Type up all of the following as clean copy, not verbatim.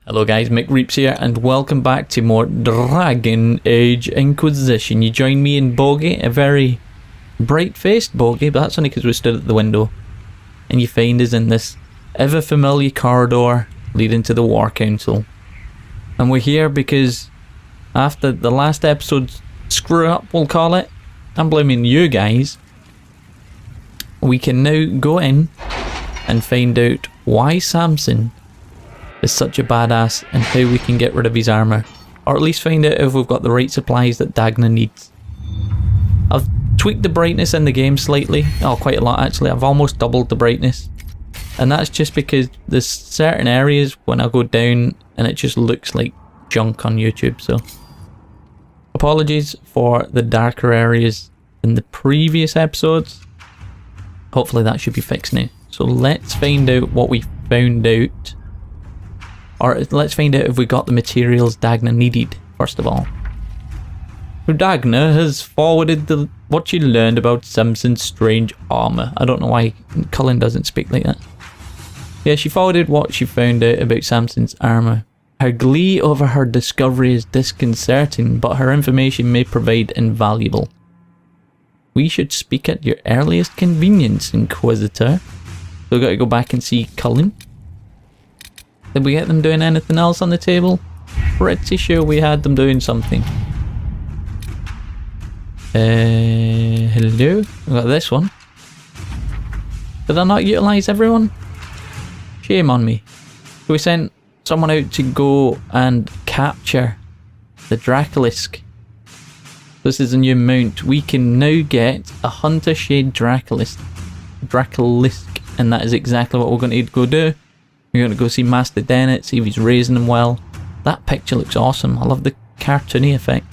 Hello guys, McReaps here, and welcome back to more Dragon Age Inquisition. You join me in Bogey, a very bright-faced Bogey, but that's only because we stood at the window. And you find us in this ever-familiar corridor leading to the War Council. And we're here because after the last episode's screw-up, we'll call it, I'm blaming you guys, we can now go in and find out why Samson is such a badass and how we can get rid of his armour. Or at least find out if we've got the right supplies that Dagna needs. I've tweaked the brightness in the game slightly. Oh, quite a lot actually. I've almost doubled the brightness. And that's just because there's certain areas when I go down and it just looks like junk on YouTube. So apologies for the darker areas in the previous episodes. Hopefully that should be fixed now. So let's find out what we found out. Or let's find out if we got the materials Dagna needed, first of all. So Dagna has forwarded what she learned about Samson's strange armour. I don't know why Cullen doesn't speak like that. Yeah, she forwarded what she found out about Samson's armour. Her glee over her discovery is disconcerting, but her information may provide invaluable. We should speak at your earliest convenience, Inquisitor. So we've got to go back and see Cullen. Did we get them doing anything else on the table? Pretty sure we had them doing something. Hello? We got this one. Did I not utilise everyone? Shame on me. So we sent someone out to go and capture the Dracolisk. This is a new mount. We can now get a Hunter Shade Dracolisk, and that is exactly what we're going to go do. We're going to go see Master Dennett, see if he's raising him well. That picture looks awesome. I love the cartoony effect.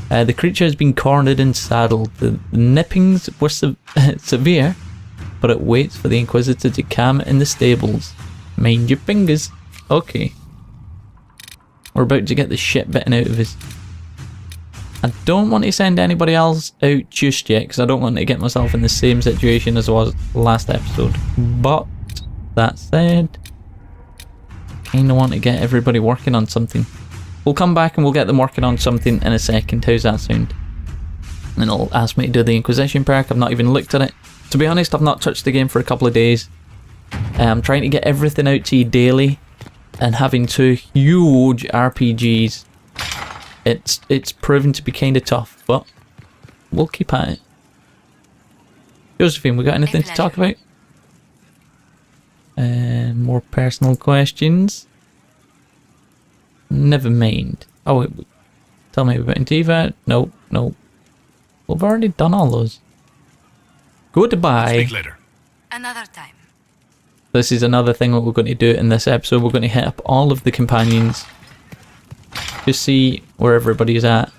The creature has been cornered and saddled. The nippings were severe, but it waits for the Inquisitor to calm it in the stables. Mind your fingers. Okay. We're about to get the shit bitten out of us. I don't want to send anybody else out just yet, because I don't want to get myself in the same situation as I was last episode. But that said, kinda want to get everybody working on something. We'll come back and we'll get them working on something in a second. How's that sound? And it'll ask me to do the Inquisition perk. I've not even looked at it. To be honest, I've not touched the game for a couple of days. I'm trying to get everything out to you daily, and having two huge RPGs, it's proven to be kinda tough, but we'll keep at it. Josephine, we got anything to talk about? More personal questions. Never mind. Oh, wait, tell me about Antiva. No. We've already done all those. Goodbye. Speak later. Another time. This is another thing that we're going to do in this episode. We're going to hit up all of the companions. Just see where everybody's at.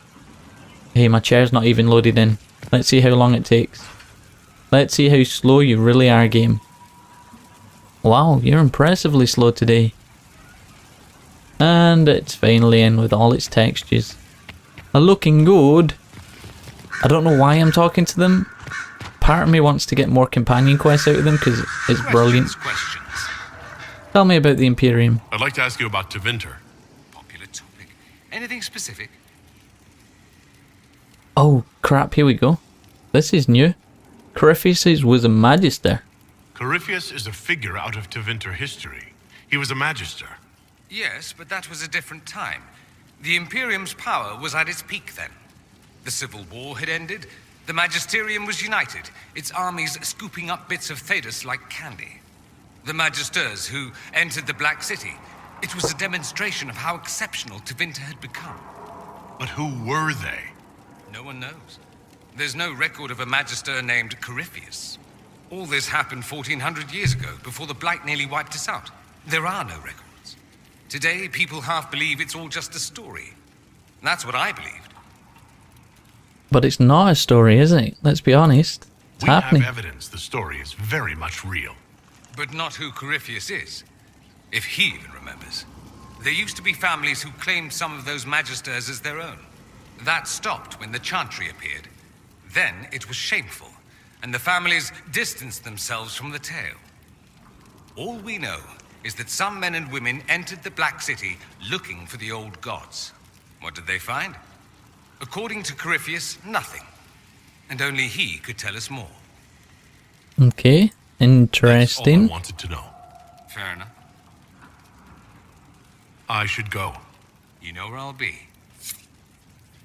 Hey, my chair's not even loaded in. Let's see how long it takes. Let's see how slow you really are, game. Wow, you're impressively slow today. And it's finally in with all its textures. Looking good. I don't know why I'm talking to them. Part of me wants to get more companion quests out of them because it's brilliant. Questions. Tell me about the Imperium. I'd like to ask you about Tevinter. Popular topic. Anything specific? Oh crap, here we go. This is new. Corypheus was a magister. Corypheus is a figure out of Tevinter history. He was a magister. Yes, but that was a different time. The Imperium's power was at its peak then. The Civil War had ended. The Magisterium was united, its armies scooping up bits of Thedas like candy. The Magisters who entered the Black City. It was a demonstration of how exceptional Tevinter had become. But who were they? No one knows. There's no record of a Magister named Corypheus. All this happened 1400 years ago, before the Blight nearly wiped us out. There are no records. Today, people half believe it's all just a story. That's what I believed. But it's not a story, is it? Let's be honest. It's happening. We have evidence the story is very much real. But not who Corypheus is. If he even remembers. There used to be families who claimed some of those Magisters as their own. That stopped when the Chantry appeared. Then it was shameful, and the families distanced themselves from the tale. All we know is that some men and women entered the Black City looking for the old gods. What did they find? According to Corypheus, nothing. And only he could tell us more. Okay, That's all I interesting. wanted to know. Fair enough. I should go. You know where I'll be.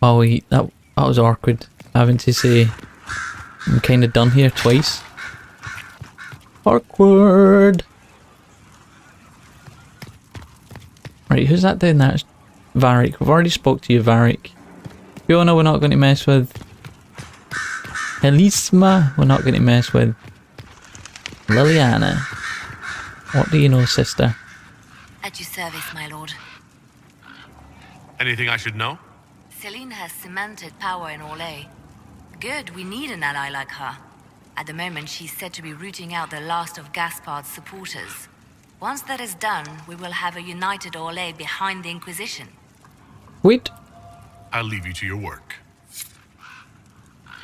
Oh, that was awkward. Having to say I'm kind of done here twice. Awkward. Right, who's that down there? It's Varric. We've already spoke to you, Varric. Fiona, we're not going to mess with. Elisma, we're not going to mess with. Liliana. What do you know, sister? At your service, my lord. Anything I should know? Celine has cemented power in Orlais. Good, we need an ally like her. At the moment, she's said to be rooting out the last of Gaspard's supporters. Once that is done, we will have a united Orlais behind the Inquisition. Wait. I'll leave you to your work.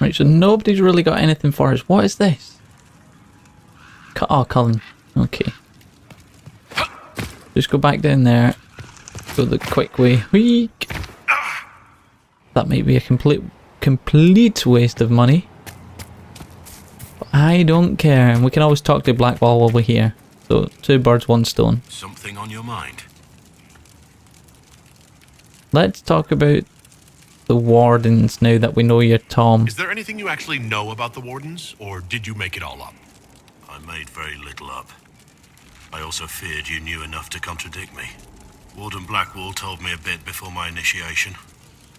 Right, so nobody's really got anything for us. What is this? Oh, Cullen. Okay. Just go back down there. Go the quick way. Weak. That might be a complete waste of money. But I don't care. And we can always talk to Blackwall while we're here. So, 2 birds, 1 stone. Something on your mind? Let's talk about the Wardens now that we know you're Tom. Is there anything you actually know about the Wardens, or did you make it all up? I made very little up. I also feared you knew enough to contradict me. Warden Blackwall told me a bit before my initiation,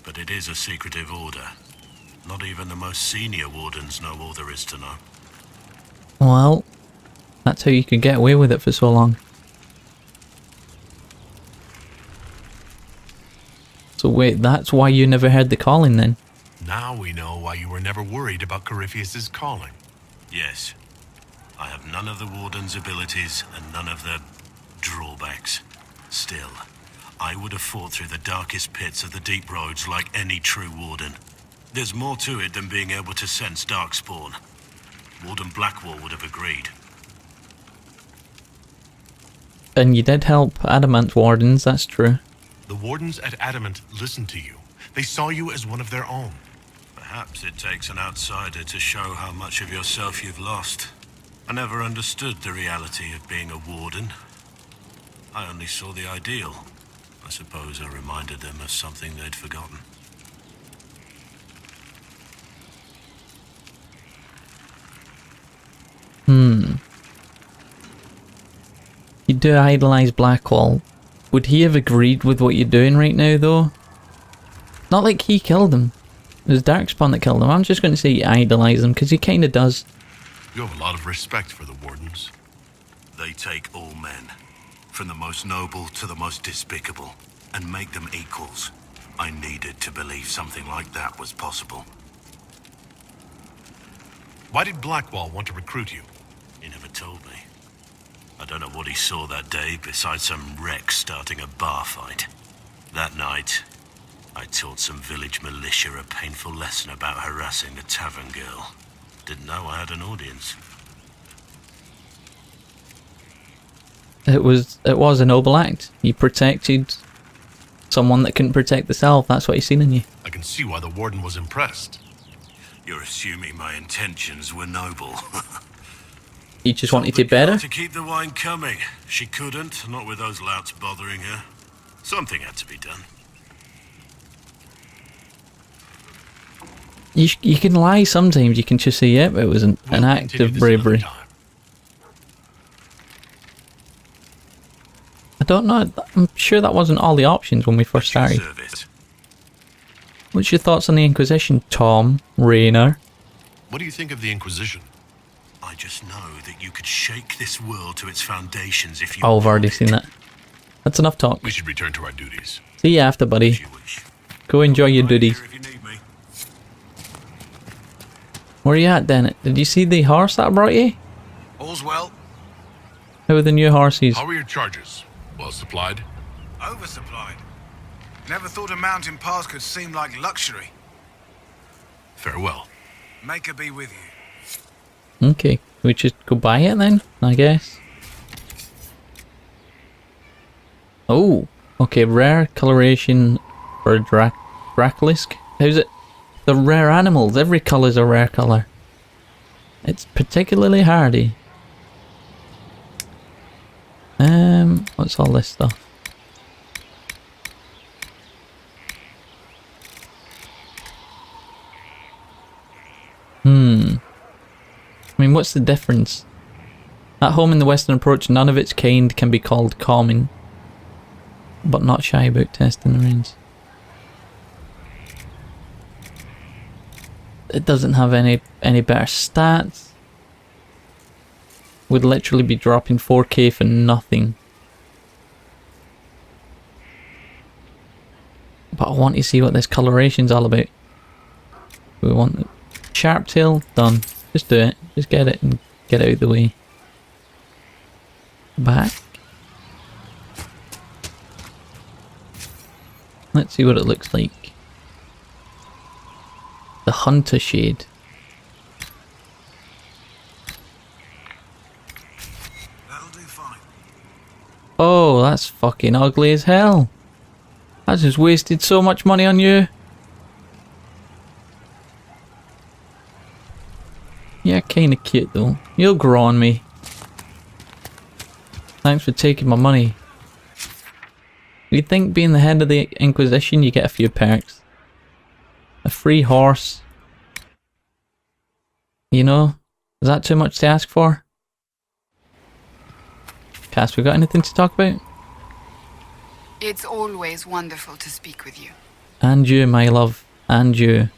but it is a secretive order. Not even the most senior wardens know all there is to know. Well, that's how you could get away with it for so long. So wait, that's why you never heard the calling then? Now we know why you were never worried about Corypheus's calling. Yes. I have none of the warden's abilities and none of the drawbacks. Still, I would have fought through the darkest pits of the deep roads like any true warden. There's more to it than being able to sense darkspawn. Warden Blackwall would have agreed. And you did help Adamant Wardens, that's true. The Wardens at Adamant listened to you. They saw you as one of their own. Perhaps it takes an outsider to show how much of yourself you've lost. I never understood the reality of being a warden. I only saw the ideal. I suppose I reminded them of something they'd forgotten. You do idolise Blackwall. Would he have agreed with what you're doing right now, though? Not like he killed him. It was Darkspawn that killed him. I'm just going to say you idolise him, because he kind of does. You have a lot of respect for the Wardens. They take all men, from the most noble to the most despicable, and make them equals. I needed to believe something like that was possible. Why did Blackwall want to recruit you? He never told me. I don't know what he saw that day besides some wreck starting a bar fight. That night, I taught some village militia a painful lesson about harassing a tavern girl. Didn't know I had an audience. It was a noble act. You protected someone that couldn't protect themselves. That's what he's seen in you. I can see why the Warden was impressed. You're assuming my intentions were noble. He just wanted Told to the girl better. to keep the wine coming. She couldn't, not with those louts bothering her. Something had to be done. You can lie sometimes. You can just say, yep, it was an We'll act continue of this another bravery. time. I don't know. I'm sure that wasn't all the options when we first started. Service. What's your thoughts on the Inquisition, Tom Rayner? What do you think of the Inquisition? I just know that you could shake this world to its foundations if you Oh, I've already wanted. seen that. That's enough talk. We should return to our duties. See you after, buddy. If you wish. Go enjoy your Right duties. here if you need me. Where are you at, Dennett? Did you see the horse that I brought you? All's well. How are the new horses? How are your charges? Well supplied? Oversupplied. Never thought a mountain pass could seem like luxury. Farewell. Make her be with you. Okay, we just go buy it then, I guess. Oh, okay, rare coloration for a Dracolisk. How's it? The rare animals, every colour's a rare colour. It's particularly hardy. What's all this stuff? I mean, what's the difference? At home in the Western approach, none of its kind can be called common, but not shy about testing the range. It doesn't have any better stats. Would literally be dropping 4k for nothing. But I want to see what this coloration's all about. We want it. Sharp tail, done. Just do it. Just get it and get it out of the way. Back. Let's see what it looks like. The Hunter Shade. That'll do fine. Oh, that's fucking ugly as hell. I just wasted so much money on you. Yeah, kinda cute though. You'll grow on me. Thanks for taking my money. You'd think being the head of the Inquisition you get a few perks. A free horse. You know? Is that too much to ask for? Cass, we got anything to talk about? It's always wonderful to speak with you. And you, my love. And you.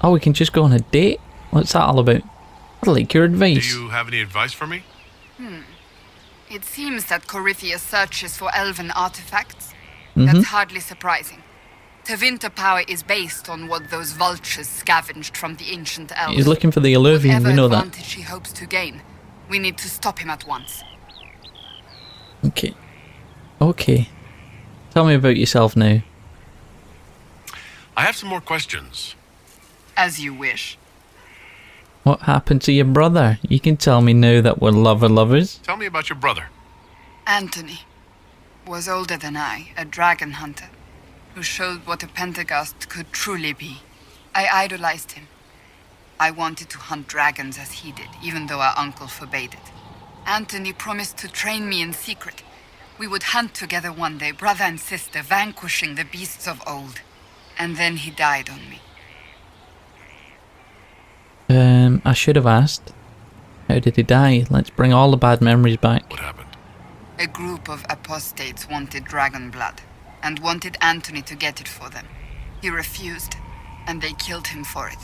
Oh, we can just go on a date? What's that all about? I'd like your advice. Do you have any advice for me? It seems that Corythia searches for elven artifacts. That's hardly surprising. Tevinter power is based on what those vultures scavenged from the ancient elves. He's looking for the Illuvian, we know that. Whatever advantage he hopes to gain, we need to stop him at once. Okay. Okay. Tell me about yourself now. I have some more questions. As you wish. What happened to your brother? You can tell me now that we're lovers. Tell me about your brother. Anthony was older than I, a dragon hunter, who showed what a Pentagast could truly be. I idolized him. I wanted to hunt dragons as he did, even though our uncle forbade it. Anthony promised to train me in secret. We would hunt together one day, brother and sister, vanquishing the beasts of old. And then he died on me. I should have asked. How did he die? Let's bring all the bad memories back. What happened? A group of apostates wanted dragon blood, and wanted Anthony to get it for them. He refused, and they killed him for it.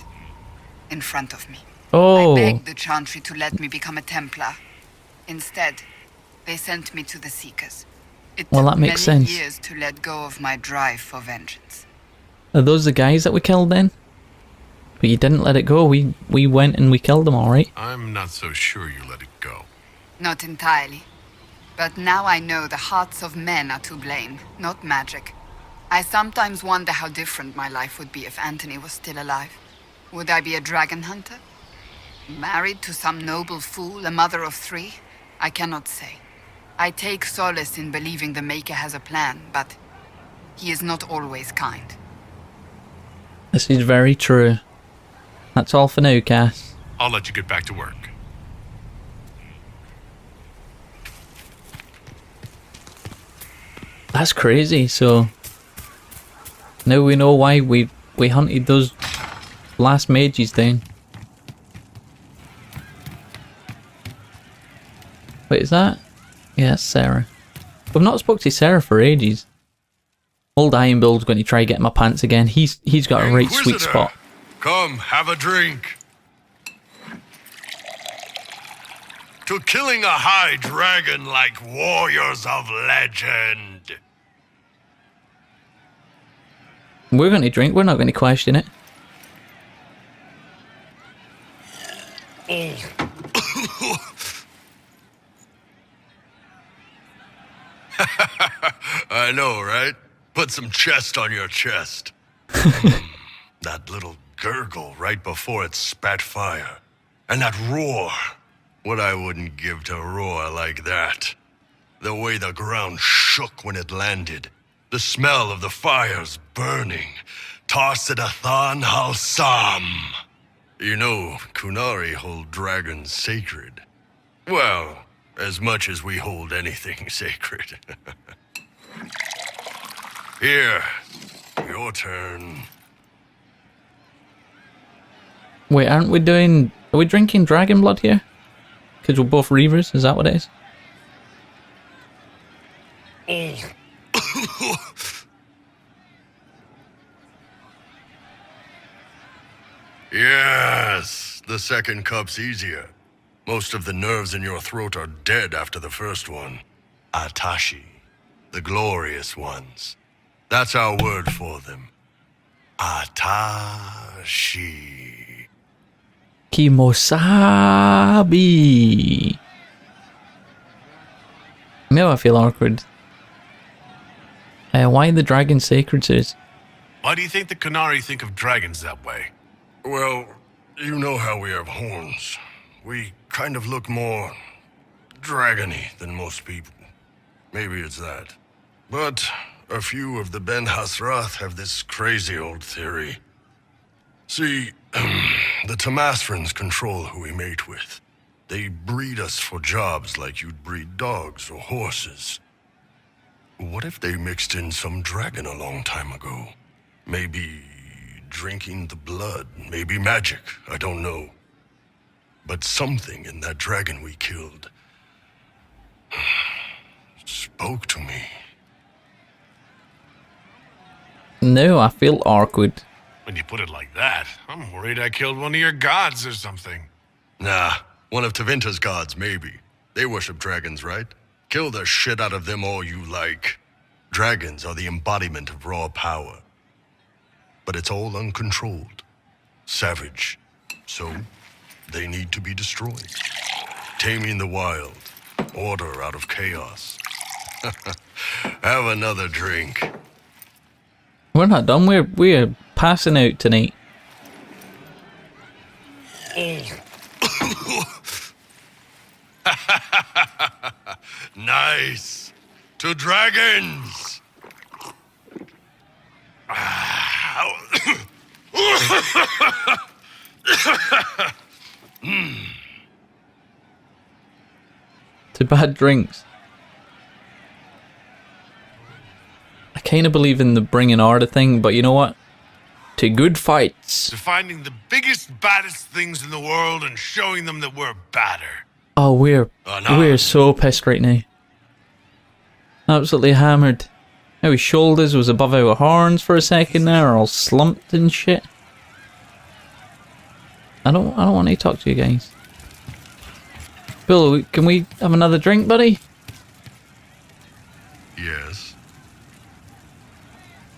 In front of me. Oh. I begged the Chantry to let me become a Templar. Instead, they sent me to the Seekers. It Well, took that makes many sense. years to let go of my drive for vengeance. Are those the guys that we killed then? But you didn't let it go. We went and we killed them, alright? I'm not so sure you let it go. Not entirely. But now I know the hearts of men are to blame, not magic. I sometimes wonder how different my life would be if Anthony was still alive. Would I be a dragon hunter? Married to some noble fool, a mother of 3? I cannot say. I take solace in believing the Maker has a plan, but he is not always kind. This is very true. That's all for now, Cass. I'll let you get back to work. That's crazy, so... Now we know why we hunted those last mages down. Wait, is that? Yeah, that's Sarah. We've not spoke to Sarah for ages. Old Iron Bull's going to try get my pants again. He's got a right sweet Inquisitor, spot. Come, have a drink. To killing a high dragon like warriors of legend. We're going to drink, we're not going to question it. I know, right? Put some chest on your chest. That little gurgle right before it spat fire. And that roar. What I wouldn't give to roar like that. The way the ground shook when it landed. The smell of the fires burning. Tarsidathan Halsam. You know, Kunari hold dragons sacred. Well, as much as we hold anything sacred. Here, your turn. Wait, aren't we doing... Are we drinking dragon blood here? Because we're both reavers, is that what it is? Yes, the second cup's easier. Most of the nerves in your throat are dead after the first one. Atashi, the glorious ones. That's our word for them. Atashi. Kimosabi. Now I feel awkward. Why the dragon sacred, says? Why do you think the Kunari think of dragons that way? Well, you know how we have horns. We kind of look more dragony than most people. Maybe it's that. But a few of the Ben Hasrath have this crazy old theory. See, the Tamasrans control who we mate with. They breed us for jobs like you'd breed dogs or horses. What if they mixed in some dragon a long time ago? Maybe drinking the blood, maybe magic, I don't know. But something in that dragon we killed spoke to me. No, I feel awkward. When you put it like that, I'm worried I killed one of your gods or something. Nah, one of Tevinter's gods, maybe. They worship dragons, right? Kill the shit out of them all you like. Dragons are the embodiment of raw power. But it's all uncontrolled. Savage. So, they need to be destroyed. Taming the wild. Order out of chaos. Have another drink. We're not done. We're passing out tonight. Nice. To dragons. To bad drinks. I kind of believe in the bringing order thing, but you know what? To good fights. To finding the biggest, baddest things in the world and showing them that we're badder. Oh, we're so pissed right now. Absolutely hammered. Now his shoulders was above our horns for a second there, all slumped and shit. I don't want to talk to you guys. Bill, can we have another drink, buddy? Yes.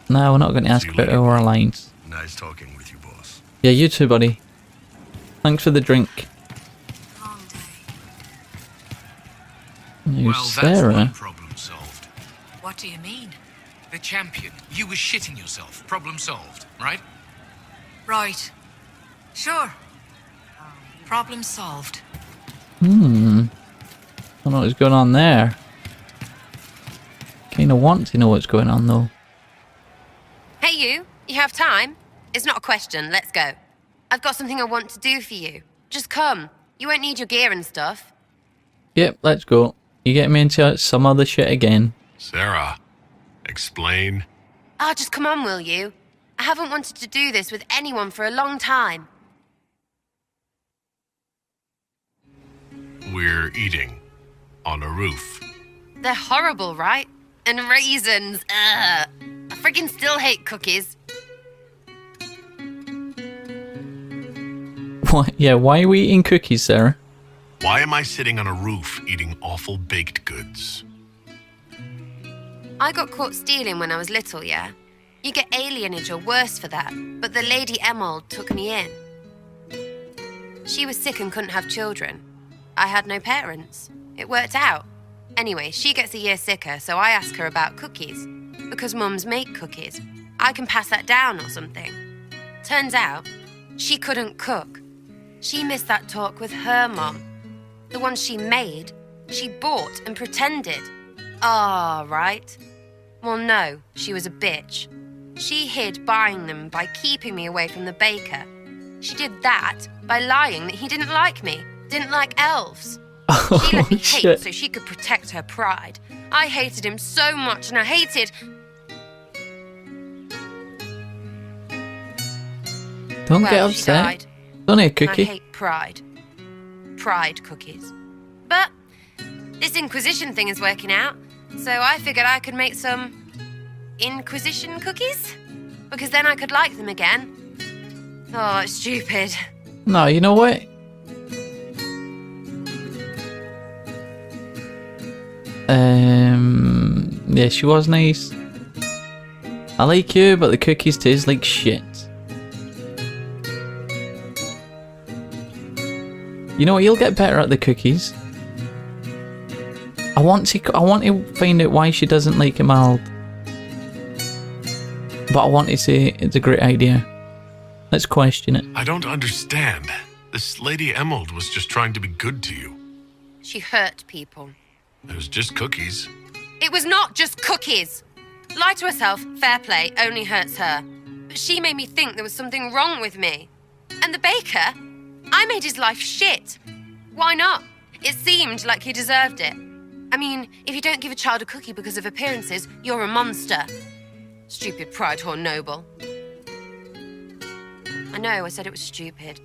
No, we're not going to ask about our alliance. Nice talking with you, boss. Yeah, you too, buddy. Thanks for the drink. Long day. Now, Well, that's Sarah. one problem solved. What do you mean? The champion. You were shitting yourself. Problem solved, right? Right. Sure. Problem solved. I don't know what's going on there. Kinda want to know what's going on though. Hey you have time? It's not a question, let's go. I've got something I want to do for you. Just come. You won't need your gear and stuff. Yep, let's go. You get me into some other shit again. Sarah, explain. Ah, just come on, will you? I haven't wanted to do this with anyone for a long time. We're eating on a roof. They're horrible, right? And raisins, ugh. I friggin' still hate cookies. What? Yeah, why are we eating cookies, Sarah? Why am I sitting on a roof eating awful baked goods? I got caught stealing when I was little, yeah? You get alienage or worse for that, but the Lady Emerald took me in. She was sick and couldn't have children. I had no parents. It worked out. Anyway, she gets a year sicker, so I ask her about cookies. Because mums make cookies. I can pass that down or something. Turns out, she couldn't cook. She missed that talk with her mom. The one she made, she bought and pretended. Ah, right. Well, no, she was a bitch. She hid buying them by keeping me away from the baker. She did that by lying that he didn't like me, didn't like elves. She let me hate shit. so she could protect her pride. I hated him so much, and I hated... Don't get Well, she upset. died. It's only a I cookie. hate pride. Pride cookies. But this Inquisition thing is working out, so I figured I could make some Inquisition cookies? Because then I could like them again. Oh, it's stupid. No, you know what? Yeah, she was nice. I like you, but the cookies taste like shit. You know what? You'll get better at the cookies. I want to find out why she doesn't like Emerald. But I want to say it's a great idea. Let's question it. I don't understand. This Lady Emerald was just trying to be good to you. She hurt people. It was just cookies. It was not just cookies. Lie to herself, fair play, only hurts her. But she made me think there was something wrong with me. And the baker? I made his life shit. Why not? It seemed like he deserved it. I mean, if you don't give a child a cookie because of appearances, you're a monster. Stupid pride whore noble. I know, I said it was stupid.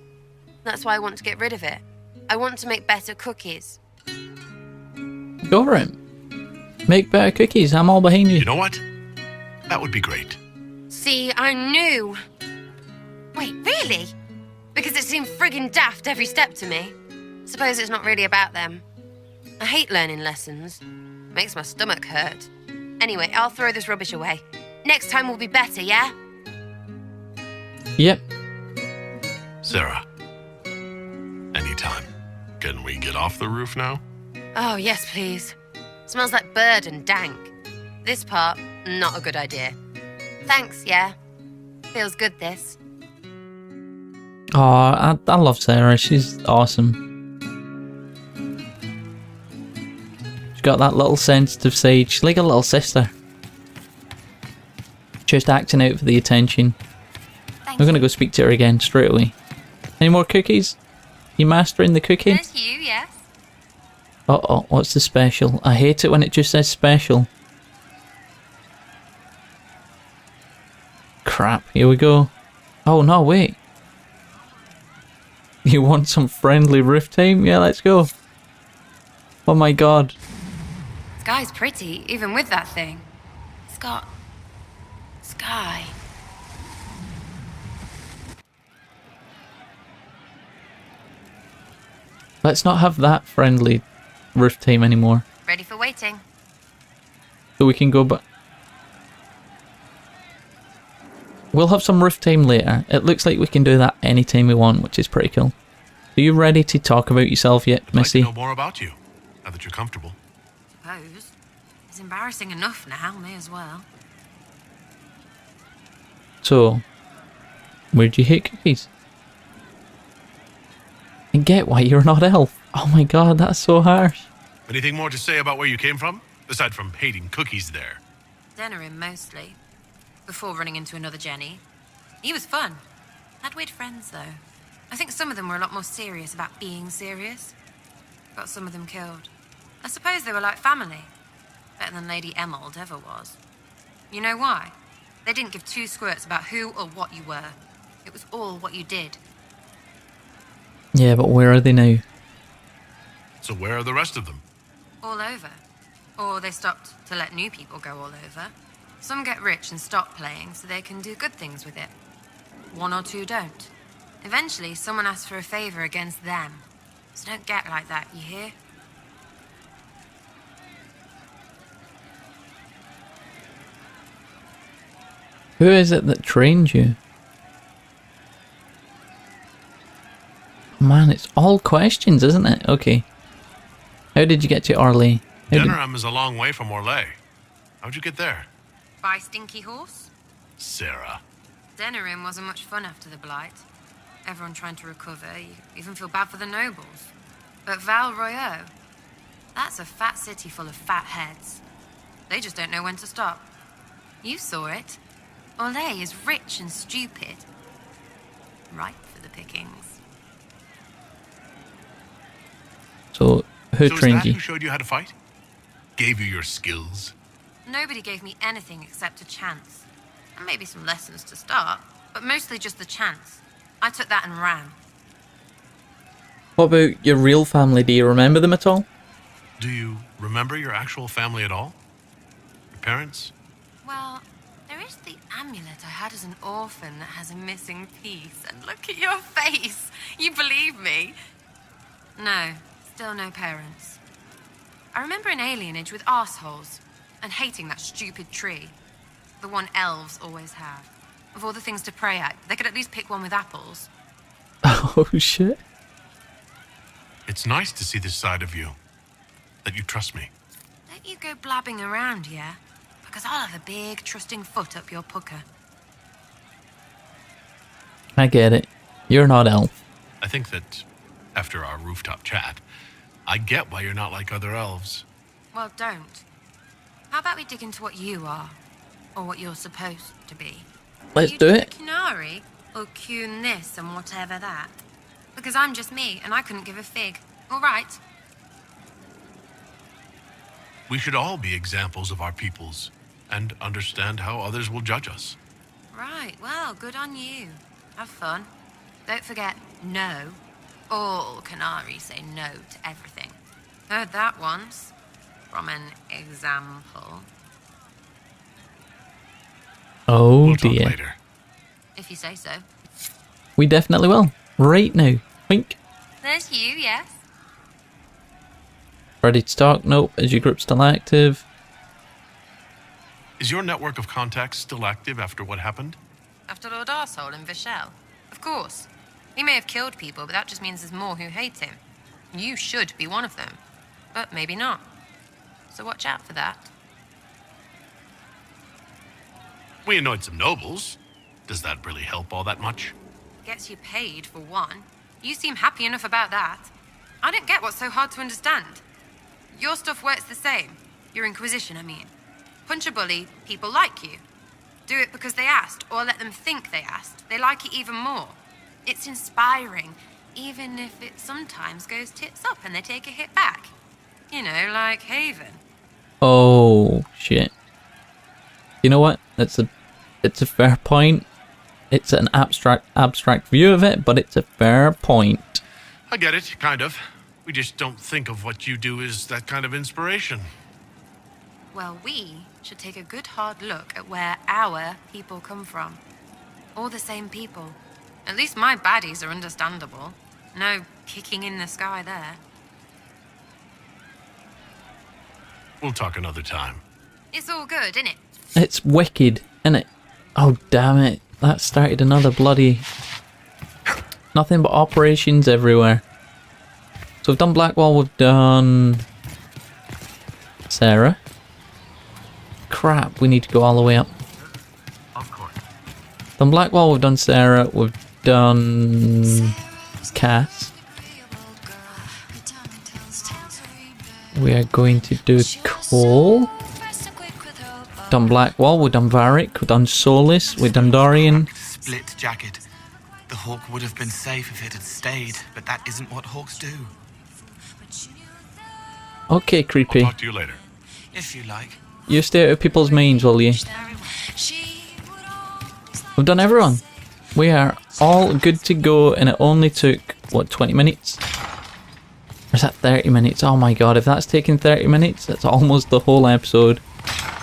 That's why I want to get rid of it. I want to make better cookies. Go for it. Make better cookies. I'm all behind you. You know what? That would be great. See, I knew. Wait, really? Because it seemed friggin' daft every step to me. Suppose it's not really about them. I hate learning lessons. Makes my stomach hurt. Anyway, I'll throw this rubbish away. Next time will be better, yeah? Yep. Sarah. Anytime. Can we get off the roof now? Oh, yes, please. Smells like bird and dank. This part, not a good idea. Thanks, yeah. Feels good, this. Oh, I love Sarah. She's awesome. She's got that little sensitive side. She's like a little sister. Just acting out for the attention. I'm gonna go speak to her again straight away. Any more cookies? You mastering the cookie? There's you, yes. Uh-oh, what's the special? I hate it when it just says special. Crap, here we go. Oh no, wait. You want some friendly roof time? Yeah, let's go. Oh my god. Sky's pretty, even with that thing. It's got... sky. Let's not have that friendly roof time anymore. Ready for waiting. So we can go back. We'll have some roof time later. It looks like we can do that anytime we want, which is pretty cool. Are you ready to talk about yourself yet, I'd like Missy? to know more about you, now that you're comfortable. Suppose. It's embarrassing enough now, may as well. So, where'd you hate cookies? I get why you're not elf. Oh my god, that's so harsh. Anything more to say about where you came from? Aside from hating cookies there. Denerim, mostly. Before running into another Jenny. He was fun. Had weird friends, though. I think some of them were a lot more serious about being serious. Got some of them killed. I suppose they were like family. Better than Lady Emerald ever was. You know why? They didn't give two squirts about who or what you were. It was all what you did. Yeah, but where are they now? So where are the rest of them? All over. Or they stopped to let new people go all over. Some get rich and stop playing so they can do good things with it. One or two don't. Eventually, someone asks for a favor against them. So don't get like that, you hear? Who is it that trained you? Man, it's all questions, isn't it? Okay. How did you get to Orlais? Denerim is a long way from Orlais. How'd you get there? By Stinky Horse? Sarah. Denerim wasn't much fun after the Blight. Everyone trying to recover, you even feel bad for the nobles. But Val Royeaux, that's a fat city full of fat heads. They just don't know when to stop. You saw it. Olay is rich and stupid. Ripe for the pickings. So, who So is trained that you? who showed you how to fight? Gave you your skills? Nobody gave me anything except a chance. And maybe some lessons to start, but mostly just the chance. I took that and ran. What about your real family? Do you remember them at all? Do you remember your actual family at all? Your parents? Well, there is the amulet I had as an orphan that has a missing piece. And look at your face. You believe me? No, still no parents. I remember an alienage with arseholes and hating that stupid tree. The one elves always have. Of all the things to pray at, they could at least pick one with apples. Oh shit. It's nice to see this side of you. That you trust me. Don't you go blabbing around, yeah? Because I'll have a big, trusting foot up your pucker. I get it. You're not elf. I think that, after our rooftop chat, I get why you're not like other elves. Well, don't. How about we dig into what you are? Or what you're supposed to be? Let's You do just it. a Canary? Or Cune this and whatever that? Because I'm just me, and I couldn't give a fig. All right. We should all be examples of our peoples and understand how others will judge us. Right, well, good on you. Have fun. Don't forget, no. All Canary say no to everything. Heard that once. From an example. Oh We'll talk dear. later. If you say so. We definitely will. Right now. Wink. There's you, yes. Ready to talk? Nope. Is your group still active? Is your network of contacts still active after what happened? After Lord Arsehole and Vishal. Of course. He may have killed people, but that just means there's more who hate him. You should be one of them. But maybe not. So watch out for that. We annoyed some nobles. Does that really help all that much? Gets you paid, for one. You seem happy enough about that. I don't get what's so hard to understand. Your stuff works the same. Your Inquisition, I mean. Punch a bully, people like you. Do it because they asked, or let them think they asked. They like it even more. It's inspiring, even if it sometimes goes tits up and they take a hit back. You know, like Haven. Oh shit. You know what? It's a fair point. It's an abstract view of it, but it's a fair point. I get it, kind of. We just don't think of what you do as that kind of inspiration. Well, we should take a good hard look at where our people come from. All the same people. At least my baddies are understandable. No kicking in the sky there. We'll talk another time. It's all good, innit? It's wicked, innit? Oh damn it. That started another bloody... Nothing but operations everywhere. So we've done Blackwall, we've done... Sarah. Crap, we need to go all the way up. Of course. Done Blackwall, we've done Sarah, we've done... Cass. We are going to do Cole. Done Blackwall, we've done Varric, we've done Solis, we've done Dorian. Split jacket. The hawk would have been safe if it had stayed, but that isn't what hawks do. Okay, I'll creepy. talk to you later. If you like. You stay out of people's minds, will you? We've done everyone. We are all good to go, and it only took, what, 20 minutes? Or is that 30 minutes? Oh my god, if that's taking 30 minutes, that's almost the whole episode.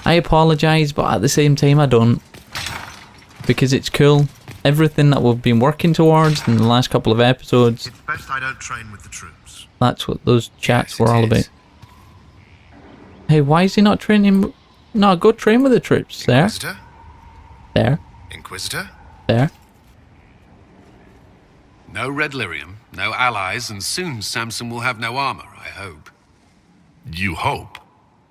I apologise, but at the same time I don't. Because it's cool. Everything that we've been working towards in the last couple of episodes, It's best I don't train with the troops. that's what those chats Yes, were it all is. about. Hey, why is he not training? No, go train with the troops. There. Inquisitor? There. Inquisitor? There. No red lyrium, no allies, and soon Samson will have no armor, I hope. You hope.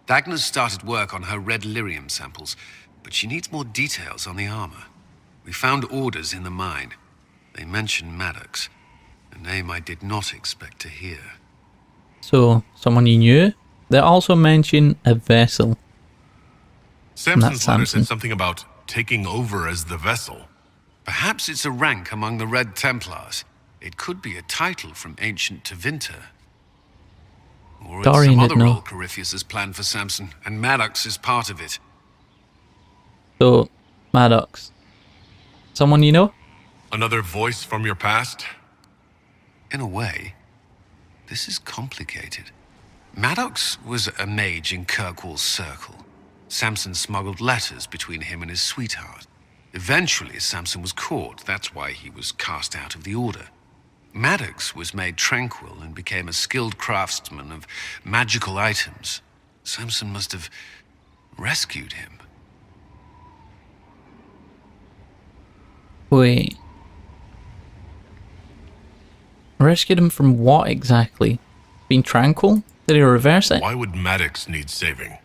Dagna's started work on her red lyrium samples, but she needs more details on the armor. We found orders in the mine. They mention Maddox, a name I did not expect to hear. So, someone you knew. They also mention a vessel. Samson's letter Samson. said something about taking over as the vessel. Perhaps it's a rank among the Red Templars. It could be a title from ancient Tevinter. Or it's Dorian some would other know. role Corypheus has planned for Samson, and Maddox is part of it. So, Maddox. Someone you know? Another voice from your past? In a way, this is complicated. Maddox was a mage in Kirkwall's circle. Samson smuggled letters between him and his sweetheart. Eventually, Samson was caught. That's why he was cast out of the Order. Maddox was made tranquil and became a skilled craftsman of magical items. Samson must have rescued him. Wait. Rescued him from what exactly? Being tranquil? Did he reverse it? Why would Maddox need saving?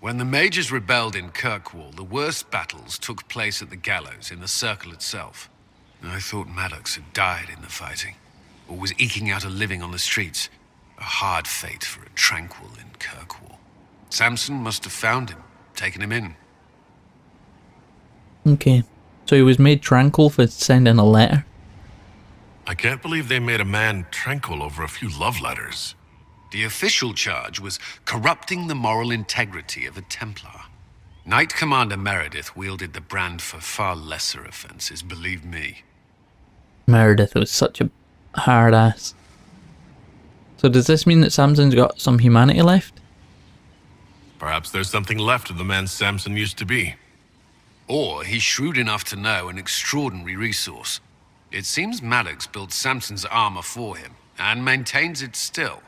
When the mages rebelled in Kirkwall, the worst battles took place at the gallows in the circle itself. I thought Maddox had died in the fighting, or was eking out a living on the streets. A hard fate for a tranquil in Kirkwall. Samson must have found him, taken him in. Okay. So he was made tranquil for sending a letter. I can't believe they made a man tranquil over a few love letters. The official charge was corrupting the moral integrity of a Templar. Knight Commander Meredith wielded the brand for far lesser offenses, believe me. Meredith was such a hard ass. So does this mean that Samson's got some humanity left? Perhaps there's something left of the man Samson used to be. Or he's shrewd enough to know an extraordinary resource. It seems Maddox built Samson's armor for him, and maintains it still.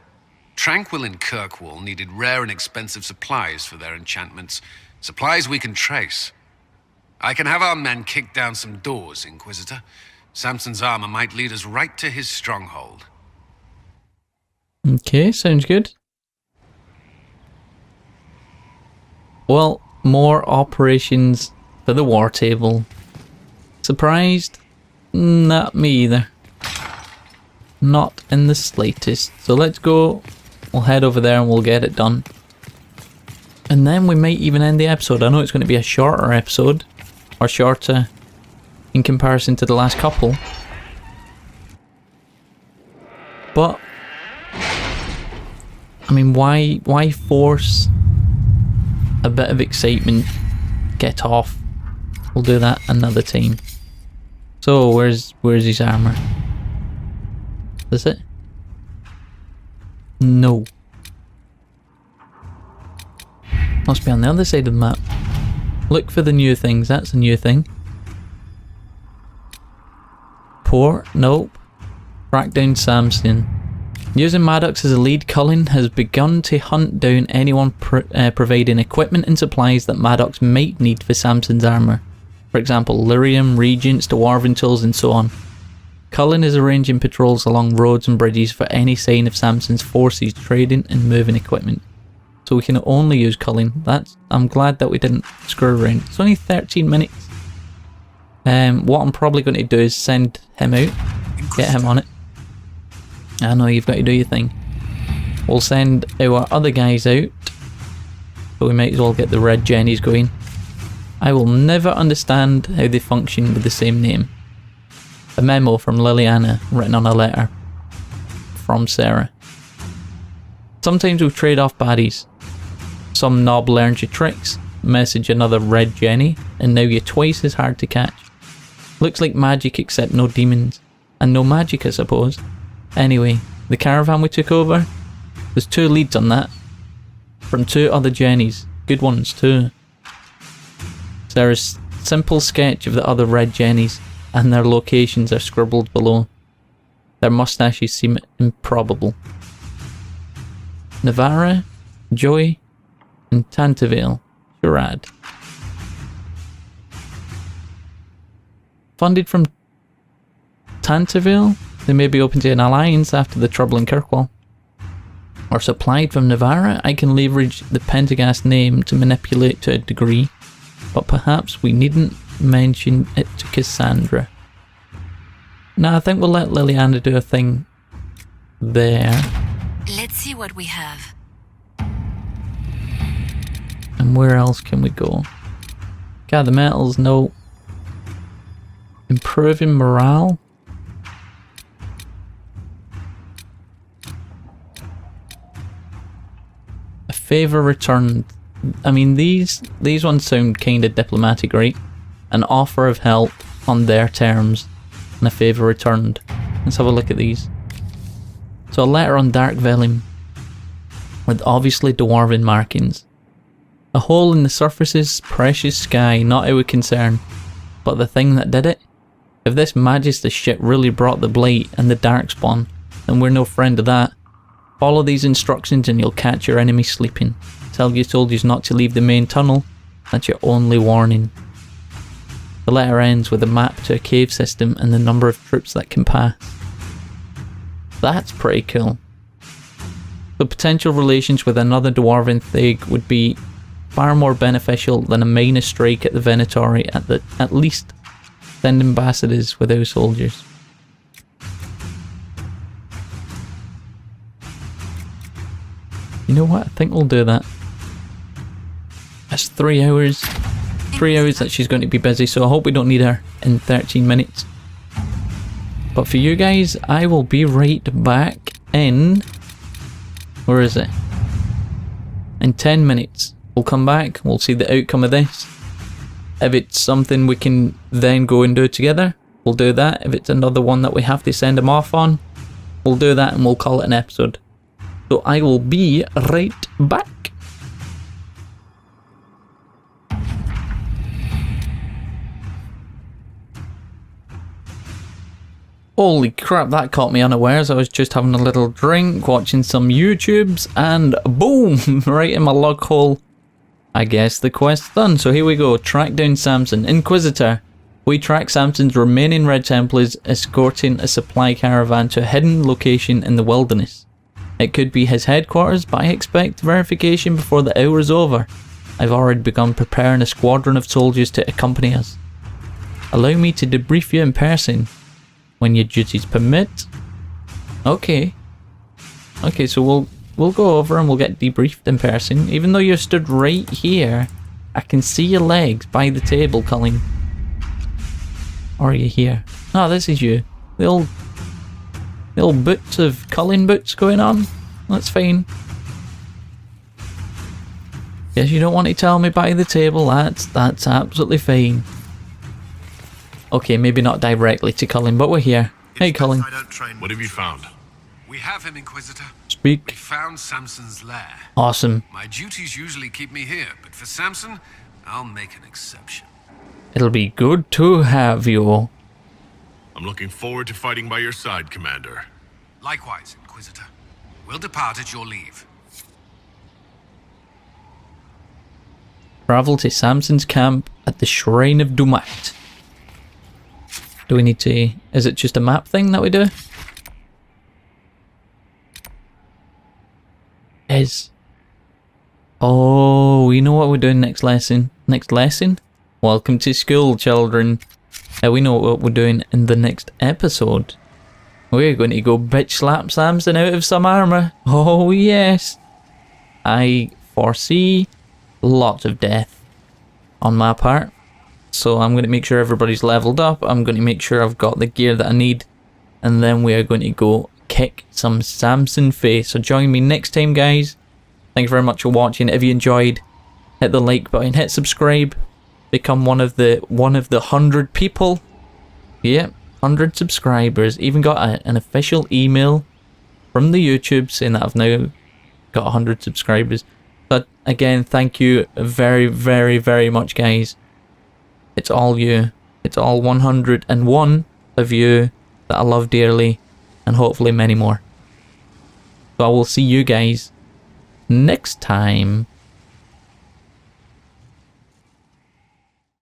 Tranquil and Kirkwall needed rare and expensive supplies for their enchantments. Supplies we can trace. I can have our men kick down some doors, Inquisitor. Samson's armor might lead us right to his stronghold. Okay, sounds good. Well, more operations for the war table. Surprised? Not me either. Not in the slightest. So let's go. We'll head over there and we'll get it done. And then we might even end the episode. I know it's going to be a shorter episode. Or shorter in comparison to the last couple. But I mean, why force a bit of excitement? Get off. We'll do that another time. So where's his armor? Is it? No. Must be on the other side of the map. Look for the new things. That's a new thing. Port? Nope. Track down Samson. Using Maddox as a lead, Cullen has begun to hunt down anyone providing equipment and supplies that Maddox might need for Samson's armor. For example, lyrium, regents, dwarven tools, and so on. Cullen is arranging patrols along roads and bridges for any sign of Samson's forces trading and moving equipment. So we can only use Cullen. I'm glad that we didn't screw around. It's only 13 minutes. What I'm probably going to do is send him out. Get him on it. I know you've got to do your thing. We'll send our other guys out. So we might as well get the red jennies going. I will never understand how they function with the same name. A memo from Liliana written on a letter from Sarah. Sometimes we'll trade off baddies. Some knob learns your tricks, message another red jenny, and now you're twice as hard to catch. Looks like magic except no demons. And no magic, I suppose. Anyway, the caravan we took over, there's 2 leads on that. From 2 other jennies. Good ones too. Sarah's simple sketch of the other red jennies and their locations are scribbled below. Their mustaches seem improbable. Navarra, Joy, and Tantavale. Charade. Funded from Tantavale? They may be open to an alliance after the trouble in Kirkwall. Or supplied from Navarra? I can leverage the Pentagast name to manipulate to a degree. But perhaps we needn't mention it to Cassandra. Now I think we'll let Liliana do a thing there. Let's see what we have. And where else can we go? Gather metals, no. Improving morale. A favour returned. I mean, these ones sound kind of diplomatic, right? An offer of help on their terms and a favour returned. Let's have a look at these. So a letter on dark vellum with obviously dwarven markings. A hole in the surface's precious sky, not our concern, but the thing that did it. If this Magister shit really brought the blight and the darkspawn, then we're no friend of that. Follow these instructions and you'll catch your enemy sleeping. Tell your soldiers not to leave the main tunnel. That's your only warning. The letter ends with a map to a cave system and the number of troops that can pass. That's pretty cool. The potential relations with another dwarven thing would be far more beneficial than a minor strike at the Venatori. At least send ambassadors with our soldiers. You know what? I think we'll do that. That's 3 hours. 3 hours that she's going to be busy, so I hope we don't need her in 13 minutes. But for you guys, I will be right back in... Where is it? In 10 minutes. We'll come back, we'll see the outcome of this. If it's something we can then go and do together, we'll do that. If it's another one that we have to send him off on, we'll do that and we'll call it an episode. So I will be right back. Holy crap, that caught me unawares. I was just having a little drink, watching some YouTubes, and boom, right in my log hole. I guess the quest's done. So here we go. Track down Samson. Inquisitor. We track Samson's remaining Red Templars escorting a supply caravan to a hidden location in the wilderness. It could be his headquarters, but I expect verification before the hour is over. I've already begun preparing a squadron of soldiers to accompany us. Allow me to debrief you in person when your duties permit. Okay. Okay, so we'll go over and we'll get debriefed in person. Even though you're stood right here, I can see your legs by the table, Colin. Or are you here? No, this is you. The old boots of Colin boots going on. That's fine. Yes, you don't want to tell me by the table. That's absolutely fine. Okay, maybe not directly to Colin, but we're here. Hey, Colin. What have you found? We have him, Inquisitor. Speak. We found Samson's lair. Awesome. My duties usually keep me here, but for Samson, I'll make an exception. It'll be good to have you. I'm looking forward to fighting by your side, Commander. Likewise, Inquisitor. We'll depart at your leave. Travel to Samson's camp at the Shrine of Dumat. Do we need to... Is it just a map thing that we do? Oh, we know what we're doing next lesson. Next lesson? Welcome to school, children. We know what we're doing in the next episode. We're going to go bitch slap Samson out of some armour. Oh yes. I foresee lots of death on my part. So I'm going to make sure everybody's leveled up. I'm going to make sure I've got the gear that I need. And then we are going to go kick some Samson face. So join me next time, guys. Thank you very much for watching. If you enjoyed, hit the like button, hit subscribe. Become one of the 100 people. Yeah, 100 subscribers. Even got an official email from the YouTube saying that I've now got 100 subscribers. But again, thank you very, very, very much, guys. It's all you. It's all 101 of you that I love dearly, and hopefully many more. So I will see you guys next time.